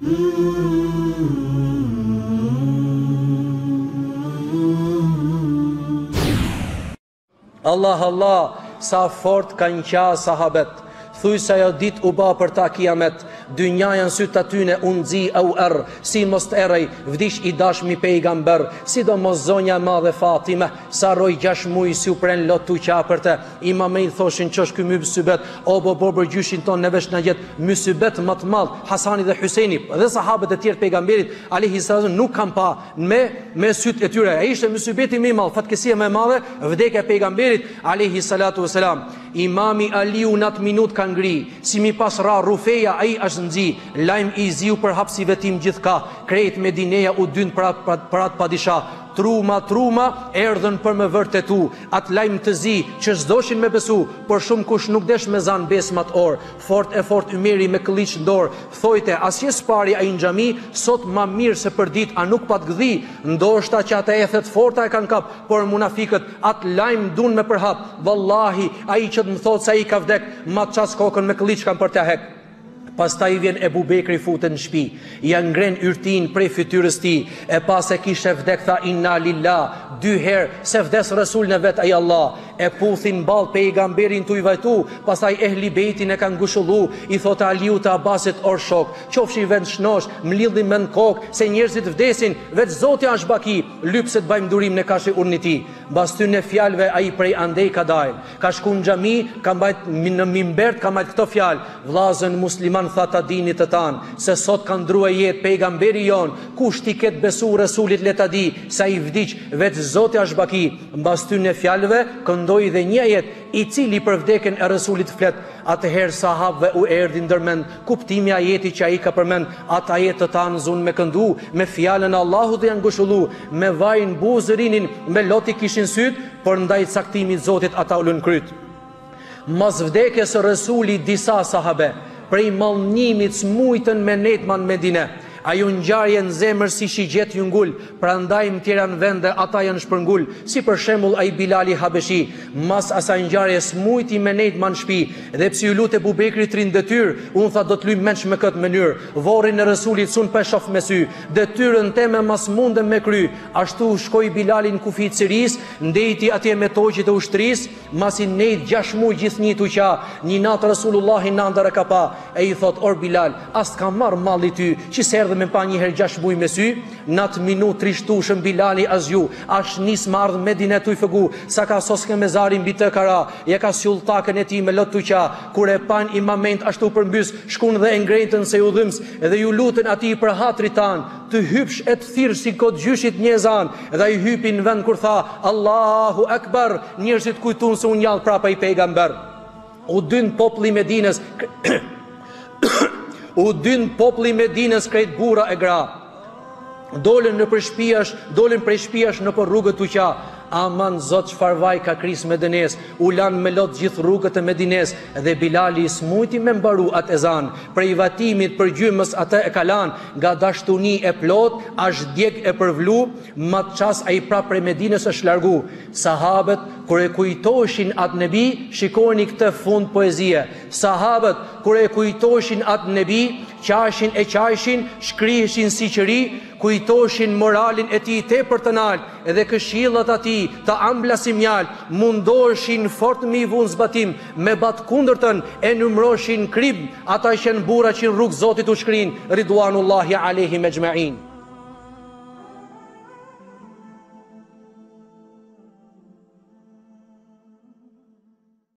Allah, Allah, sa fort kanë qa sahabet. Thuj sa jo dit u ba për ta kiamet. Dynja janë sytë atyne unë zi au erë. Si mos të erej, vdish i dash mi pejgamber. Si do mos zonja madhe Fatime. Sa roj 6 muj si u pren lot tu qa për te. Ima me i thoshin qosh këmy mësybet. O bo për gjyshin ton në vesh në jetë. Mësybet më të madh Hasani dhe Huseni dhe sahabët e tjerë pejgamberit alayhi sallam nuk kam pa me sytë e tyre. E ishte mësybeti më i madh, fatkesia më e madhe, vdekja e pejgamberit alayhi salatu wasalam. Imami Aliu në atë minut ka ngri, si mi pas ra Rufeja ai është nxi, lajm i ziu për hapsive tim gjithka, krejt Medineja u dynd për atë padisha. Truma erdhën për me vërtetu atë lajm të zi që s'doshin me besu, por shumë kush nuk desh me zan besmat orë. Fort Ymeri me këlliç në dorë, thojte asje s'pari ai në xhami, sot ma mirë se për dit a nuk pat gdhi. Ndoshta që ata ethet forta e kanë kap, por munafikët atë lajm dun me përhap. Wallahi, ai që të më thot se ai ka vdek, ma ças kokën me këlliç kanë për të hek. Pastaj vjen Ebu Bekri futet në shtëpi, ja ngren yrtin prej fytyrës tij, e pas e kishte vdek tha inna lillah 2 herë se vdes Rasulin e vet ai Allah, e puthin ball pejgamberin tu i vajtu, pastaj ehli bejtin e kanë ngushullu, i thotë Aliu të Abbasit or shok, qofshi vend shnosh, mlidhi me në kokë se njerëzit vdesin, veç Zoti është baki, lypset bajmë durim në kashi urnit i. Mbas tyne fjalëve ai prej andej ka dalë, ka shku në xhami, ka mbajt në minber, ka mbajt këto fjalë, vllazën musliman tha ta dini të tanë, se sot ka ndrua jetë pejgamberi jon, kush ti ketë besu Rasulit le ta di, sa i vdiq, veç Zoti është baki. Mbas tyne fjalëve këndoi dhe një ajet i cili për vdekjen e Rasulit flet. Atëherë sahabëve u erdhi ndërmend kuptimi i ajetit që ai ka përmend. Ata ajet të tanë zun me këndu, me fjalën e Allahut dhe janë ngushullu, me vajin buzërinin, me loti kishin syt, por ndaj caktimit Zotit ata ulën kryt. Mas vdekjes së Rasulit disa sahabe prej mallnimit smujtën me netman Medine. Ajo ngjarje në zemër si shigjet ju ngul, prandaj më tjera në vende ata janë shpërngul, si për shembull ai Bilali Habeshi, mas asaj ngjarje smujti me netman në shtëpi, dhe pse ju lut Ebu Bekri trin detyr, unë tha do të luj menç me këtë mënyrë, vorrin e Rasulit sun pa shoh me sy, detyrën teme mas mundem me kry. Ashtu shkoi Bilali në kufi të Siris, ndejti atje me toqit e ushtrisë, masi nejt 6 muaj gjithnjë tu qa, një natë Rasulullahi nandër e ka pa, e i thot or Bilal, as ka marr malli ty, që dhe me pa një herë 6 muaj me sy, në atë minut trishtushëm Bilali azju, ash nis më ardh Medine tu i fëgu, sa ka soske me zarin mbi të kara, ja ka sjulltakën e ti me lot tu qa, kur e pan imament ashtu përmbys, shkun dhe engrejtën se u dhims, edhe ju lutën ati për hatrit tan, të hypsh e të thirë si kod gjyshit një zan, dhe i hypin në vend kur tha, Allahu Akbar, njerëzit kujtun se unë jallë prapa i pejgamber. U dyn populli Medinës u dyn populli Medinës krejt bura e gra. Dolën prej shtëpiash në për rrugët tu qa. Aman Zot çfarë vaj ka kris Medines, u lan me lot gjithë rrugët e Medines, dhe Bilali smujti me mbaru atë ezan, prej vatimit për gjymës atë e kalan, nga dashtuni e plot, as djeg e përvlu, ma ças ai prap prej Medines është largu. Sahabët kur e kujtoshin atë nebi, shikoni këtë fund poezie. Sahabët kur e kujtoshin atë nebi, qashin e qajshin, shkriheshin si qëri, kujtoshin moralin e ti tepër të nalt, edhe këshillat ati të ambla si mjal, mundoheshin fort mi vun zbatim, me bat kundërtën e numroshin krib, ata që në bura që në rrugë Zotit u shkrin, Ridwanullahi alehim ejma'in.